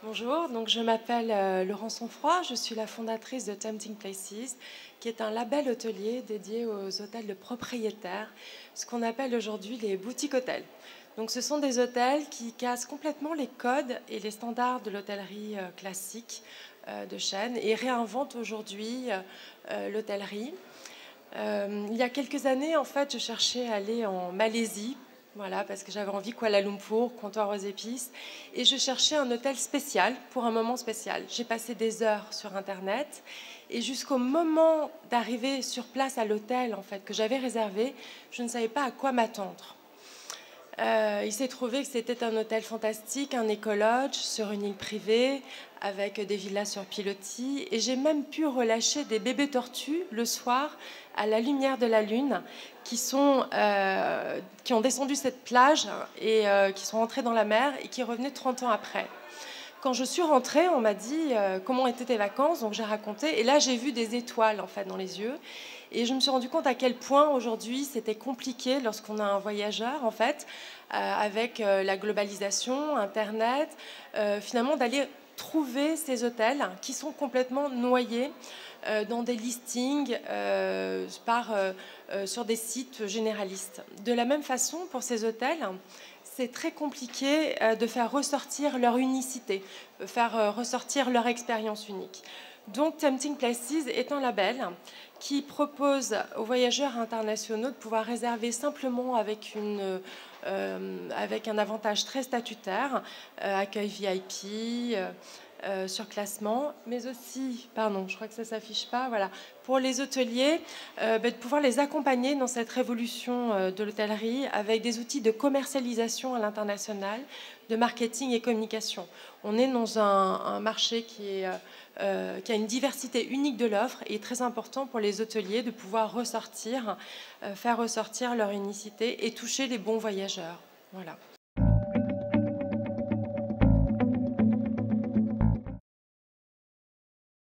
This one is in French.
Bonjour, donc je m'appelle Laurence Onfroy, je suis la fondatrice de Tempting Places, qui est un label hôtelier dédié aux hôtels de propriétaires, ce qu'on appelle aujourd'hui les boutiques hôtels. Donc ce sont des hôtels qui cassent complètement les codes et les standards de l'hôtellerie classique de chaîne et réinventent aujourd'hui l'hôtellerie. Il y a quelques années, en fait, je cherchais à aller en Malaisie. Voilà, parce que j'avais envie Kuala Lumpur, comptoir aux épices, et je cherchais un hôtel spécial pour un moment spécial. J'ai passé des heures sur Internet, et jusqu'au moment d'arriver sur place à l'hôtel, en fait, que j'avais réservé, je ne savais pas à quoi m'attendre. Il s'est trouvé que c'était un hôtel fantastique, un écolodge sur une île privée avec des villas sur pilotis. Et j'ai même pu relâcher des bébés tortues le soir à la lumière de la lune qui ont descendu cette plage et qui sont rentrés dans la mer et qui revenaient 30 ans après. Quand je suis rentrée, on m'a dit comment étaient tes vacances, donc j'ai raconté, et là j'ai vu des étoiles en fait dans les yeux, et je me suis rendu compte à quel point aujourd'hui c'était compliqué lorsqu'on a un voyageur en fait, avec la globalisation, Internet, finalement d'aller trouver ces hôtels qui sont complètement noyés dans des listings sur des sites généralistes. De la même façon, pour ces hôtels, c'est très compliqué de faire ressortir leur unicité, de faire ressortir leur expérience unique. Donc Tempting Places est un label qui propose aux voyageurs internationaux de pouvoir réserver simplement avec un avantage très statutaire, accueil VIP, surclassement, mais aussi, pardon, je crois que ça ne s'affiche pas, voilà, pour les hôteliers, de pouvoir les accompagner dans cette révolution de l'hôtellerie avec des outils de commercialisation à l'international, de marketing et communication. On est dans un marché qui a une diversité unique de l'offre et très important pour les hôteliers de pouvoir faire ressortir leur unicité et toucher les bons voyageurs. Voilà.